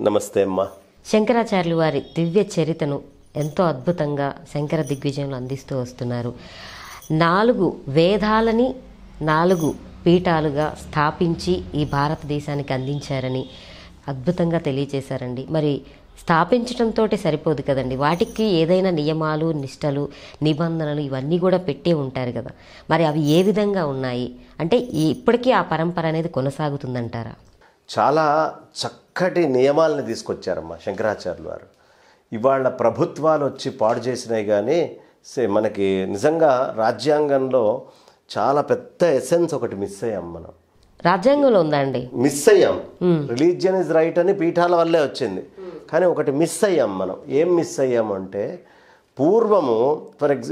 నమస్తే అమ్మా. శంకరాచార్యులు వారి దివ్య చరితను ఎంతో అద్భుతంగా శంకర దిగ్విజయంలో అందిస్తూ వస్తున్నారు. 4 వేదాలని 4 పీఠాలుగా స్థాపించి ఈ భారతదేశానికి అందించారని అద్భుతంగా తెలియచేశారండి. మరి స్థాపించడంతో సరిపోదు కదండి, వాటికి ఏదైనా నియమాలు, నిష్టలు, నిబంధనలు ఇవన్నీ కూడా పెట్టే ఉంటారు కదా. మరి అవి ఏ విధంగా ఉన్నాయి అంటే ఇప్పటికీ ఆ పరంపర అనేది కొనసాగుతుందంటారా? చాలా చక్కటి నియమాలను తీసుకొచ్చారమ్మా శంకరాచార్యులు వారు. ఇవాళ ప్రభుత్వాలు వచ్చి పాడు చేసినాయి, కానీ మనకి నిజంగా రాజ్యాంగంలో చాలా పెద్ద ఎసెన్స్ ఒకటి మిస్ అయ్యాం. మనం రాజ్యాంగంలో ఉందా అండి? మిస్ అయ్యాం. రిలీజియన్ ఇస్ రైట్ అని పీఠాల వల్లే వచ్చింది, కానీ ఒకటి మిస్ అయ్యాం మనం. ఏం మిస్ అయ్యామంటే, పూర్వము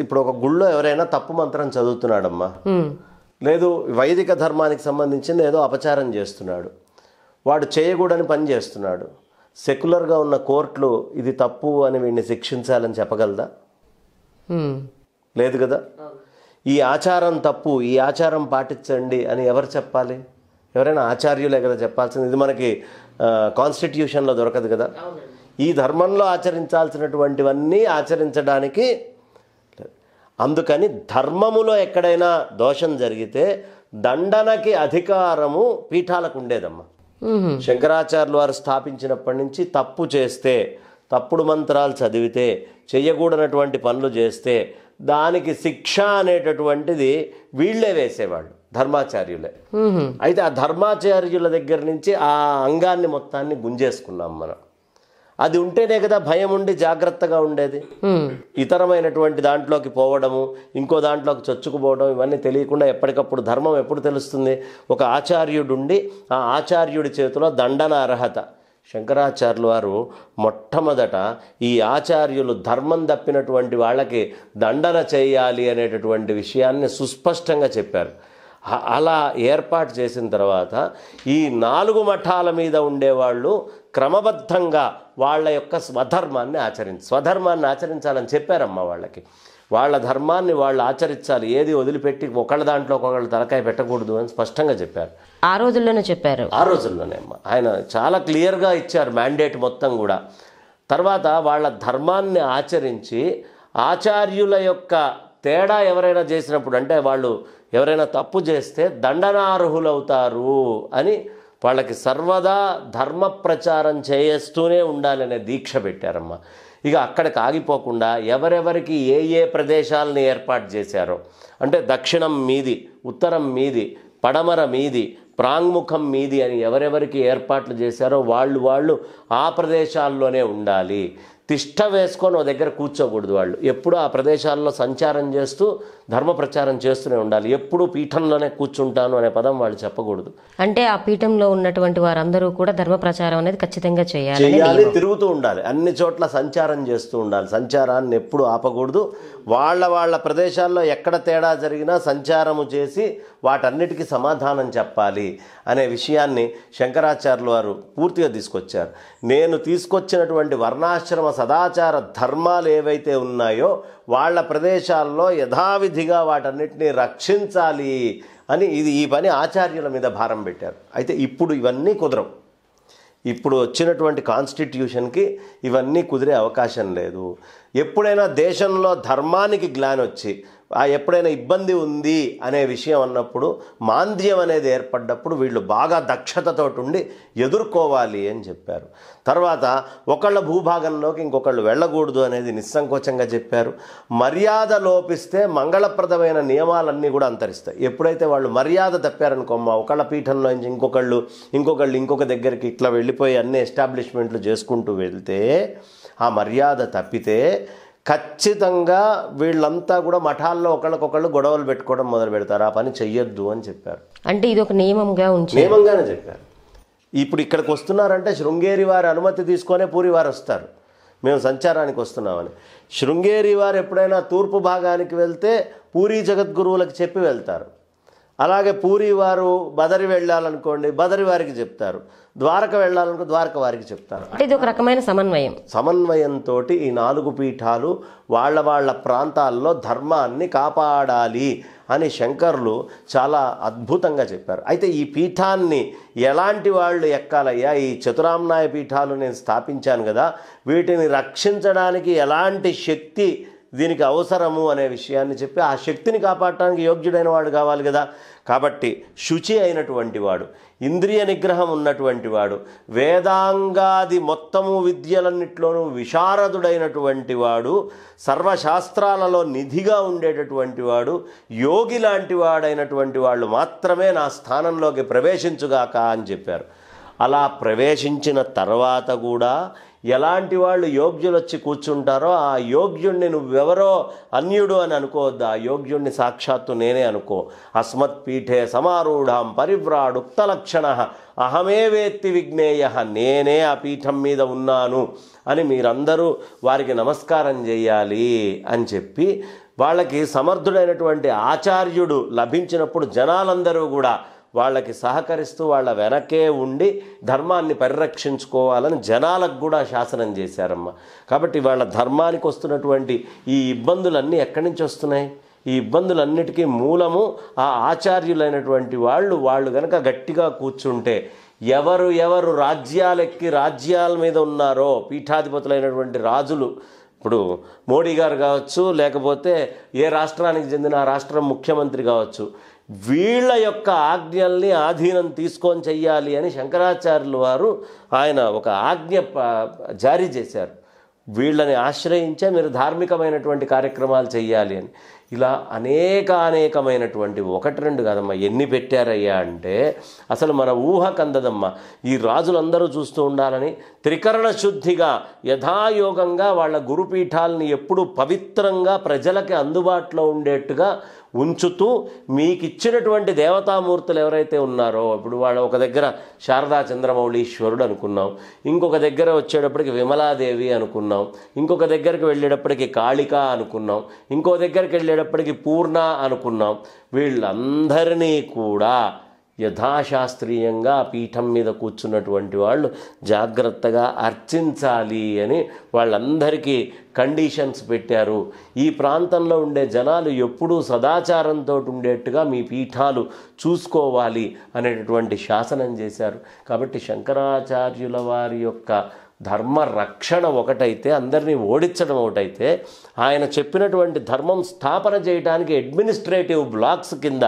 ఇప్పుడు ఒక గుళ్ళో ఎవరైనా తప్పు మంత్రం చదువుతున్నాడమ్మా, లేదు వైదిక ధర్మానికి సంబంధించింది ఏదో అపచారం చేస్తున్నాడు, వాడు చేయకూడని పని చేస్తున్నాడు, సెక్యులర్గా ఉన్న కోర్టులు ఇది తప్పు అని వీడిని శిక్షించాలని చెప్పగలదా? లేదు కదా. ఈ ఆచారం తప్పు, ఈ ఆచారం పాటించండి అని ఎవరు చెప్పాలి? ఎవరైనా ఆచార్యులే కదా చెప్పాల్సింది. ఇది మనకి కాన్స్టిట్యూషన్లో దొరకదు కదా. ఈ ధర్మంలో ఆచరించాల్సినటువంటివన్నీ ఆచరించడానికి. అందుకని ధర్మములో ఎక్కడైనా దోషం జరిగితే దండనకి అధికారము పీఠాలకు ఉండేదమ్మా. శంకరాచార్యులు వారు స్థాపించినప్పటి నుంచి తప్పు చేస్తే, తప్పుడు మంత్రాలు చదివితే, చెయ్యకూడనటువంటి పనులు చేస్తే దానికి శిక్ష అనేటటువంటిది వీళ్లే వేసేవాళ్ళు, ధర్మాచార్యులే. అయితే ఆ ధర్మాచార్యుల దగ్గర నుంచి ఆ అంగాన్ని మొత్తాన్ని గుంజేసుకున్నాం మనం. అది ఉంటేనే కదా భయం ఉండి జాగ్రత్తగా ఉండేది. ఇతరమైనటువంటి దాంట్లోకి పోవడము, ఇంకో దాంట్లోకి చొచ్చుకుపోవడం, ఇవన్నీ తెలియకుండా ఎప్పటికప్పుడు ధర్మం ఎప్పుడు తెలుస్తుంది? ఒక ఆచార్యుడుండి ఆ ఆచార్యుడి చేతిలో దండన అర్హత. శంకరాచార్యులు వారు మొట్టమొదట ఈ ఆచార్యులు ధర్మం తప్పినటువంటి వాళ్ళకి దండన చేయాలి అనేటటువంటి విషయాన్ని సుస్పష్టంగా చెప్పారు. అలా ఏర్పాటు చేసిన తర్వాత ఈ 4 మఠాల మీద ఉండేవాళ్ళు క్రమబద్ధంగా వాళ్ళ యొక్క స్వధర్మాన్ని ఆచరించాలని చెప్పారమ్మా వాళ్ళకి. వాళ్ళ ధర్మాన్ని వాళ్ళు ఆచరించాలి, ఏది వదిలిపెట్టి ఒకళ్ళ దాంట్లో ఒకళ్ళు తలకాయ పెట్టకూడదు అని స్పష్టంగా చెప్పారు. ఆ రోజుల్లోనే చెప్పారు. ఆ రోజుల్లోనే అమ్మా ఆయన చాలా క్లియర్గా ఇచ్చారు మ్యాండేట్ మొత్తం కూడా. తర్వాత వాళ్ళ ధర్మాన్ని ఆచరించి ఆచార్యుల యొక్క తేడా ఎవరైనా చేసినప్పుడు, అంటే వాళ్ళు ఎవరైనా తప్పు చేస్తే దండనార్హులవుతారు అని వాళ్ళకి సర్వదా ధర్మ ప్రచారం చేస్తూనే ఉండాలనే దీక్ష పెట్టారమ్మా. ఇక అక్కడికి ఆగిపోకుండా ఎవరెవరికి ఏ ప్రదేశాలని ఏర్పాటు చేశారో, అంటే దక్షిణం మీది, ఉత్తరం మీది, పడమర మీది, ప్రాంగ్ముఖం మీది అని ఎవరెవరికి ఏర్పాట్లు చేశారో వాళ్ళు ఆ ప్రదేశాల్లోనే ఉండాలి. తిష్ట వేసుకొని ఓ దగ్గర కూర్చోకూడదు. వాళ్ళు ఎప్పుడూ ఆ ప్రదేశాల్లో సంచారం చేస్తూ ధర్మ ప్రచారం చేస్తూనే ఉండాలి. ఎప్పుడూ పీఠంలోనే కూర్చుంటాను అనే పదం వాళ్ళు చెప్పకూడదు. అంటే ఆ పీఠంలో ఉన్నటువంటి వారందరూ కూడా ధర్మ ప్రచారం అనేది ఖచ్చితంగా చేయాలి, తిరుగుతూ ఉండాలి, అన్ని చోట్ల సంచారం చేస్తూ ఉండాలి. సంచారాన్ని ఎప్పుడు ఆపకూడదు. వాళ్ళ ప్రదేశాల్లో ఎక్కడ తేడా జరిగినా సంచారము చేసి వాటన్నిటికీ సమాధానం చెప్పాలి అనే విషయాన్ని శంకరాచార్యులు వారు పూర్తిగా తీసుకొచ్చారు. నేను తీసుకొచ్చినటువంటి వర్ణాశ్రమ సదాచార ధర్మాలు ఏవైతే ఉన్నాయో వాళ్ళ ప్రదేశాల్లో యథావిధిగా వాటన్నిటిని రక్షించాలి అని ఈ పని ఆచార్యుల మీద భారం పెట్టారు. అయితే ఇప్పుడు ఇవన్నీ కుదరవు. ఇప్పుడు వచ్చినటువంటి కాన్స్టిట్యూషన్కి ఇవన్నీ కుదిరే అవకాశం లేదు. ఎప్పుడైనా దేశంలో ధర్మానికి గ్లాని వచ్చి ఎప్పుడైనా ఇబ్బంది ఉంది అనే విషయం అన్నప్పుడు, మాంద్యం అనేది ఏర్పడ్డప్పుడు వీళ్ళు బాగా దక్షతతో ఉండి ఎదుర్కోవాలి అని చెప్పారు. తర్వాత ఒకళ్ళ భూభాగంలోకి ఇంకొకళ్ళు వెళ్ళకూడదు అనేది నిస్సంకోచంగా చెప్పారు. మర్యాద లోపిస్తే మంగళప్రదమైన నియమాలన్నీ కూడా అంతరిస్తాయి. ఎప్పుడైతే వాళ్ళు మర్యాద తప్పారనుకోమ్మా, ఒకళ్ళ పీఠంలో నుంచి ఇంకొకళ్ళు ఇంకొక దగ్గరికి ఇట్లా వెళ్ళిపోయి అన్ని ఎస్టాబ్లిష్మెంట్లు చేసుకుంటూ వెళ్తే, ఆ మర్యాద తప్పితే ఖచ్చితంగా వీళ్ళంతా కూడా మఠాల్లో ఒకళ్ళకొకళ్ళు గొడవలు పెట్టుకోవడం మొదలు పెడతారు. ఆ పని చెయ్యొద్దు అని చెప్పారు. అంటే ఇది ఒక నియమంగానే చెప్పారు. ఇప్పుడు ఇక్కడికి వస్తున్నారంటే శృంగేరి వారి అనుమతి తీసుకొనే పూరి వారు వస్తారు, మేము సంచారానికి వస్తున్నామని. శృంగేరి వారు ఎప్పుడైనా తూర్పు భాగానికి వెళ్తే పూరి జగద్గురువులకు చెప్పి వెళ్తారు. అలాగే పూరి వారు బదరి వెళ్ళాలనుకోండి, బదరి వారికి చెప్తారు. ద్వారక వెళ్ళాలనుకో ద్వారక వారికి చెప్తారు. ఇది ఒక రకమైన సమన్వయంతో ఈ 4 పీఠాలు వాళ్ళ ప్రాంతాల్లో ధర్మాన్ని కాపాడాలి అని శంకరులు చాలా అద్భుతంగా చెప్పారు. అయితే ఈ పీఠాన్ని ఎలాంటి వాళ్ళు ఎక్కాలయ్యా, ఈ చతురామ్నాయ పీఠాలు నేను స్థాపించాను కదా, వీటిని రక్షించడానికి ఎలాంటి శక్తి దీనికి అవసరము అనే విషయాన్ని చెప్పి ఆ శక్తిని కాపాడటానికి యోగ్యుడైన వాడు కావాలి కదా. కాబట్టి శుచి అయినటువంటి వాడు, ఇంద్రియ నిగ్రహం ఉన్నటువంటి వాడు, వేదాంగాది మొత్తము విద్యలన్నిట్లోనూ విశారదుడైనటువంటి వాడు, సర్వశాస్త్రాలలో నిధిగా ఉండేటటువంటి వాడు, యోగి లాంటి వాడైనటువంటి వాళ్ళు మాత్రమే నా స్థానంలోకి ప్రవేశించుగాక అని చెప్పారు. అలా ప్రవేశించిన తర్వాత కూడా ఎలాంటి వాళ్ళు యోగ్యులు వచ్చి కూర్చుంటారో ఆ యోగ్యుణ్ణి నువ్వెవరో అన్యుడు అని అనుకోవద్దు, ఆ యోగ్యుణ్ణి సాక్షాత్తు నేనే అనుకో. అస్మత్ పీఠే సమారూఢం పరివ్రాడుక్త లక్షణ అహమే వేత్తి విజ్ఞేయ, నేనే ఆ పీఠం మీద ఉన్నాను అని మీరందరూ వారికి నమస్కారం చేయాలి అని చెప్పి వాళ్ళకి సమర్థుడైనటువంటి ఆచార్యుడు లభించినప్పుడు జనాలందరూ కూడా వాళ్ళకి సహకరిస్తూ వాళ్ళ వెనకే ఉండి ధర్మాన్ని పరిరక్షించుకోవాలని జనాలకు కూడా శాసనం చేశారమ్మ. కాబట్టి వాళ్ళ ధర్మానికి వస్తున్నటువంటి ఈ ఇబ్బందులన్నీ ఎక్కడి నుంచి వస్తున్నాయి? ఈ ఇబ్బందులన్నిటికీ మూలము ఆ ఆచార్యులైనటువంటి వాళ్ళు కనుక గట్టిగా కూర్చుంటే ఎవరు రాజ్యాలెక్కి రాజ్యాల మీద ఉన్నారో, పీఠాధిపతులైనటువంటి రాజులు, ఇప్పుడు మోడీ గారు కావచ్చు, లేకపోతే ఏ రాష్ట్రానికి చెందిన ఆ రాష్ట్రం ముఖ్యమంత్రి కావచ్చు, వీళ్ళ యొక్క ఆజ్ఞల్ని ఆధీనం తీసుకొని చెయ్యాలి అని శంకరాచార్యులు వారు ఆయన ఒక ఆజ్ఞ జారీ చేశారు. వీళ్ళని ఆశ్రయించే మీరు ధార్మికమైనటువంటి కార్యక్రమాలు చెయ్యాలి అని. ఇలా అనేకమైనటువంటి ఒకటి రెండు కాదమ్మా, ఎన్ని పెట్టారయ్యా అంటే అసలు మన ఊహకు అందదమ్మా. ఈ రాజులందరూ చూస్తూ ఉండాలని త్రికరణ శుద్ధిగా యథాయోగంగా వాళ్ళ గురుపీఠాలని ఎప్పుడూ పవిత్రంగా ప్రజలకి అందుబాటులో ఉండేట్టుగా ఉంచుతూ మీకు ఇచ్చినటువంటి దేవతామూర్తులు ఎవరైతే ఉన్నారో, ఇప్పుడు వాళ్ళ ఒక దగ్గర శారదా చంద్రమౌళీశ్వరుడు అనుకున్నాం, ఇంకొక దగ్గర వచ్చేటప్పటికి విమలాదేవి అనుకున్నాం, ఇంకొక దగ్గరికి వెళ్ళేటప్పటికి కాళిక అనుకున్నాం, ఇంకో దగ్గరికి వెళ్ళేటప్పటికి పూర్ణ అనుకున్నాం. వీళ్ళందరినీ కూడా యథాశాస్త్రీయంగా పీఠం మీద కూర్చున్నటువంటి వాళ్ళు జాగ్రత్తగా అర్చించాలి అని వాళ్ళందరికీ కండిషన్స్ పెట్టారు. ఈ ప్రాంతంలో ఉండే జనాలు ఎప్పుడూ సదాచారంతో ఉండేట్టుగా మీ పీఠాలు చూసుకోవాలి అనేటటువంటి శాసనం చేశారు. కాబట్టి శంకరాచార్యుల వారి యొక్క ధర్మ రక్షణ ఒకటైతే, అందరినీ ఓడించడం ఒకటైతే, ఆయన చెప్పినటువంటి ధర్మం స్థాపన చేయడానికి అడ్మినిస్ట్రేటివ్ బ్లాక్స్ కింద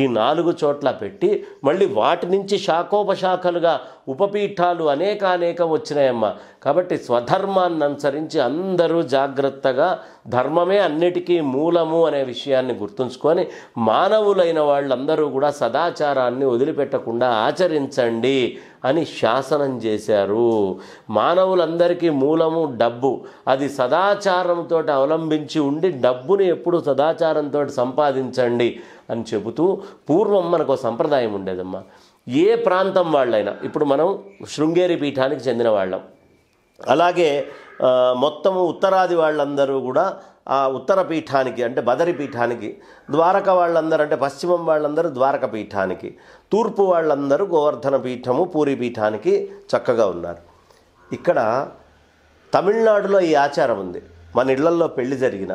ఈ 4 చోట్ల పెట్టి మళ్ళీ వాటి నుంచి శాఖోపశాఖలుగా ఉపపీఠాలు అనేకం వచ్చినాయమ్మ. కాబట్టి స్వధర్మాన్ని అనుసరించి అందరూ జాగ్రత్తగా ధర్మమే అన్నిటికీ మూలము అనే విషయాన్ని గుర్తుంచుకొని మానవులైన వాళ్ళందరూ కూడా సదాచారాన్ని వదిలిపెట్టకుండా ఆచరించండి అని శాసనం చేశారు. మానవులందరికీ మూలము డబ్బు, అది సదాచారంతో అవలంబించి ఉండి డబ్బుని ఎప్పుడు సదాచారంతో సంపాదించండి అని చెబుతూ పూర్వం మనకు సంప్రదాయం ఉండేదమ్మా. ఏ ప్రాంతం వాళ్ళైనా, ఇప్పుడు మనం శృంగేరి పీఠానికి చెందిన వాళ్ళం, అలాగే మొత్తము ఉత్తరాది వాళ్ళందరూ కూడా ఆ ఉత్తర పీఠానికి అంటే బదరి పీఠానికి, ద్వారక వాళ్ళందరూ అంటే పశ్చిమం వాళ్ళందరూ ద్వారక పీఠానికి, తూర్పు వాళ్ళందరూ గోవర్ధన పీఠము పూరి పీఠానికి చక్కగా ఉన్నారు. ఇక్కడ తమిళనాడులో ఈ ఆచారం ఉంది. మన ఇళ్లల్లో పెళ్లి జరిగిన,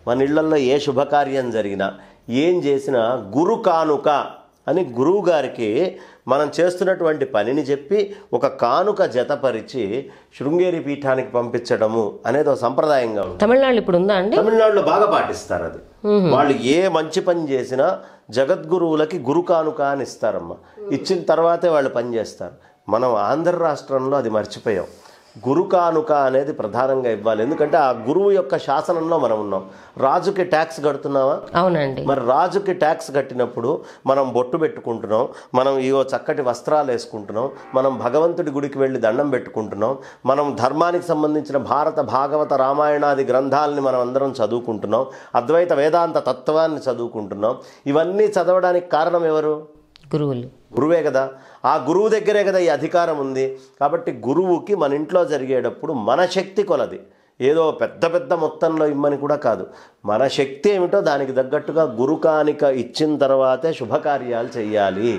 మన ఇళ్లల్లో ఏ శుభకార్యం జరిగినా, ఏం చేసినా గురు కానుక అని గురువు గారికి మనం చేస్తున్నటువంటి పనిని చెప్పి ఒక కానుక జతపరిచి శృంగేరి పీఠానికి పంపించడము అనేది ఒక సంప్రదాయంగా ఉంది. తమిళనాడు ఇప్పుడు ఉందా అండి? తమిళనాడులో బాగా పాటిస్తారు అది. వాళ్ళు ఏ మంచి పని చేసినా జగద్గురువులకి గురు కానుక అని ఇస్తారమ్మా. ఇచ్చిన తర్వాతే వాళ్ళు పని చేస్తారు. మనం ఆంధ్ర రాష్ట్రంలో అది మర్చిపోయాం. గురు కానుక అనేది ప్రధానంగా ఇవ్వాలి. ఎందుకంటే ఆ గురువు యొక్క శాసనంలో మనం ఉన్నాం. రాజుకి ట్యాక్స్ కడుతున్నావా? అవునండి. మరి రాజుకి ట్యాక్స్ కట్టినప్పుడు మనం బొట్టు పెట్టుకుంటున్నాం, మనం ఇవో చక్కటి వస్త్రాలు వేసుకుంటున్నాం, మనం భగవంతుడి గుడికి వెళ్ళి దండం పెట్టుకుంటున్నాం, మనం ధర్మానికి సంబంధించిన భారత భాగవత రామాయణాది గ్రంథాలని మనం అందరం చదువుకుంటున్నాం, అద్వైత వేదాంత తత్వాన్ని చదువుకుంటున్నాం. ఇవన్నీ చదవడానికి కారణం ఎవరు? గురువే కదా. ఆ గురువు దగ్గరే కదా ఈ అధికారం ఉంది. కాబట్టి గురువుకి మన ఇంట్లో జరిగేటప్పుడు మన శక్తి కొలది, ఏదో పెద్ద మొత్తంలో ఇమ్మని కూడా కాదు, మన శక్తి ఏమిటో దానికి తగ్గట్టుగా గురుకానిక ఇచ్చిన తర్వాతే శుభకార్యాలు చెయ్యాలి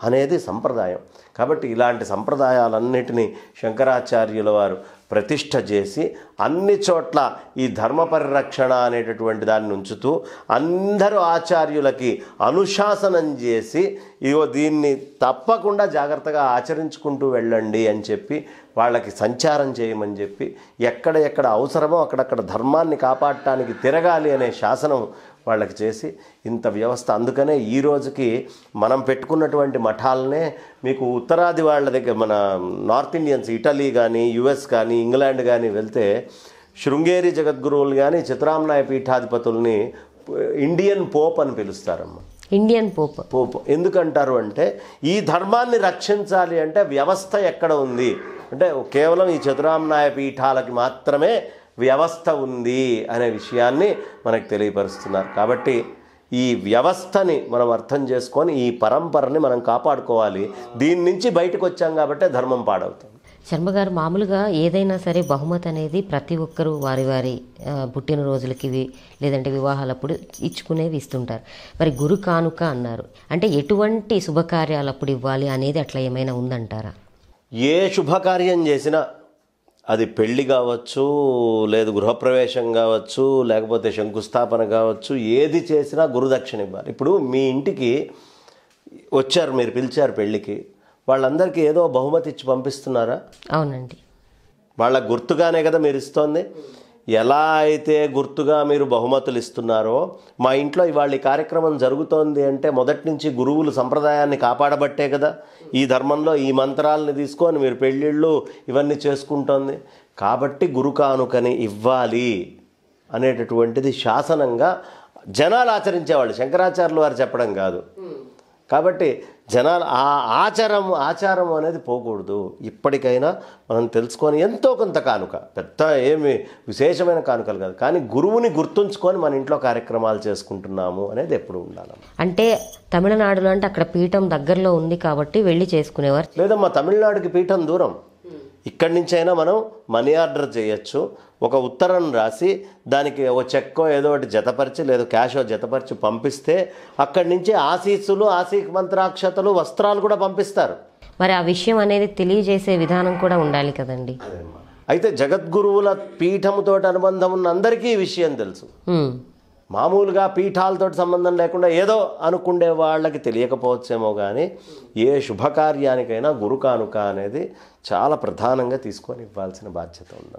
అనేది సంప్రదాయం. కాబట్టి ఇలాంటి సంప్రదాయాలన్నిటినీ శంకరాచార్యుల వారు ప్రతిష్ఠ చేసి అన్ని చోట్ల ఈ ధర్మ పరిరక్షణ అనేటటువంటి దాన్ని ఉంచుతూ అందరూ ఆచార్యులకి అనుశాసనం చేసి ఇగో దీన్ని తప్పకుండా జాగ్రత్తగా ఆచరించుకుంటూ వెళ్ళండి అని చెప్పి వాళ్ళకి సంచారం చేయమని చెప్పి ఎక్కడ అవసరమో అక్కడక్కడ ధర్మాన్ని కాపాడటానికి తిరగాలి అనే శాసనం వాళ్ళకి చేసి ఇంత వ్యవస్థ. అందుకనే ఈ రోజుకి మనం పెట్టుకున్నటువంటి మఠాలనే మీకు ఉత్తరాది వాళ్ళ దగ్గర మన నార్త్ ఇండియన్స్ ఇటలీ కానీ యుఎస్ కానీ ఇంగ్లాండ్ కానీ వెళ్తే శృంగేరి జగద్గురువులు కానీ చిత్రామనాయ పీఠాధిపతుల్ని ఇండియన్ పోప్ అని పిలుస్తారమ్మ. ఇండియన్ పోప్ ఎందుకంటారు అంటే ఈ ధర్మాన్ని రక్షించాలి అంటే వ్యవస్థ ఎక్కడ ఉంది అంటే కేవలం ఈ చతురామనాయ పీఠాలకి మాత్రమే వ్యవస్థ ఉంది అనే విషయాన్ని మనకు తెలియపరుస్తున్నారు. కాబట్టి ఈ వ్యవస్థని మనం అర్థం చేసుకొని ఈ పరంపరని మనం కాపాడుకోవాలి. దీని నుంచి బయటకు వచ్చాం కాబట్టి ధర్మం పాడవుతుంది. శర్మ గారు, మామూలుగా ఏదైనా సరే బహుమతి అనేది ప్రతి ఒక్కరూ వారి వారి పుట్టినరోజులకి లేదంటే వివాహాలప్పుడు ఇచ్చుకునేవి ఇస్తుంటారు. మరి గురు కానుక అన్నారు, అంటే ఎటువంటి శుభకార్యాలప్పుడు ఇవ్వాలి అనేది అట్లా ఏమైనా ఉందంటారా? ఏ శుభకార్యం చేసినా అది పెళ్ళి కావచ్చు, లేదు గృహప్రవేశం కావచ్చు, లేకపోతే శంకుస్థాపన కావచ్చు, ఏది చేసినా గురుదక్షిణ ఇవ్వాలి. ఇప్పుడు మీ ఇంటికి వచ్చారు, మీరు పిలిచారు పెళ్ళికి, వాళ్ళందరికీ ఏదో బహుమతి ఇచ్చి పంపిస్తున్నారా? అవునండి. వాళ్ళ గుర్తుగానే కదా మీరు ఇస్తోంది. ఎలా అయితే గుర్తుగా మీరు బహుమతులు ఇస్తున్నారో, మా ఇంట్లో ఇవాళ ఈ కార్యక్రమం జరుగుతోంది అంటే మొదటి నుంచి గురువులు సంప్రదాయాన్ని కాపాడబట్టే కదా. ఈ ధర్మంలో ఈ మంత్రాలని తీసుకొని మీరు పెళ్ళిళ్ళు ఇవన్నీ చేసుకుంటోంది. కాబట్టి గురు కానుకని ఇవ్వాలి అనేటటువంటిది శాసనంగా జనాలు ఆచరించేవాళ్ళు, శంకరాచార్యులు వారు చెప్పడం కాదు. కాబట్టి జనాలు ఆ ఆచారం అనేది పోకూడదు. ఇప్పటికైనా మనం తెలుసుకొని ఎంతో కొంత కానుక, పెద్ద ఏమి విశేషమైన కానుకలు కాదు, కానీ గురువుని గుర్తుంచుకొని మన ఇంట్లో కార్యక్రమాలు చేసుకుంటున్నాము అనేది ఎప్పుడు ఉండాలి. అంటే తమిళనాడులో అంటే అక్కడ పీఠం దగ్గరలో ఉంది కాబట్టి వెళ్ళి చేసుకునేవారు. లేదమ్మా, తమిళనాడుకి పీఠం దూరం. ఇక్కడి నుంచైనా మనం మనీ ఆర్డర్ చేయొచ్చు. ఒక ఉత్తరం రాసి దానికి ఒక చెక్కో ఏదో ఒకటి జతపరిచి లేదా క్యాషో జతపరిచి పంపిస్తే అక్కడి నుంచి ఆశీస్సులు, ఆశీక్ మంత్రాక్షతలు, వస్త్రాలు కూడా పంపిస్తారు. మరి ఆ విషయం అనేది తెలియజేసే విధానం కూడా ఉండాలి కదండి. అయితే జగద్గురువుల పీఠముతో అనుబంధం ఉన్న అందరికీ ఈ విషయం తెలుసు. మామూలుగా పీఠాలతో సంబంధం లేకుండా ఏదో అనుకుండే వాళ్ళకి తెలియకపోవచ్చేమో, కానీ ఏ శుభకార్యానికైనా గురు కానుక అనేది చాలా ప్రధానంగా తీసుకొని ఇవ్వాల్సిన బాధ్యత ఉంది.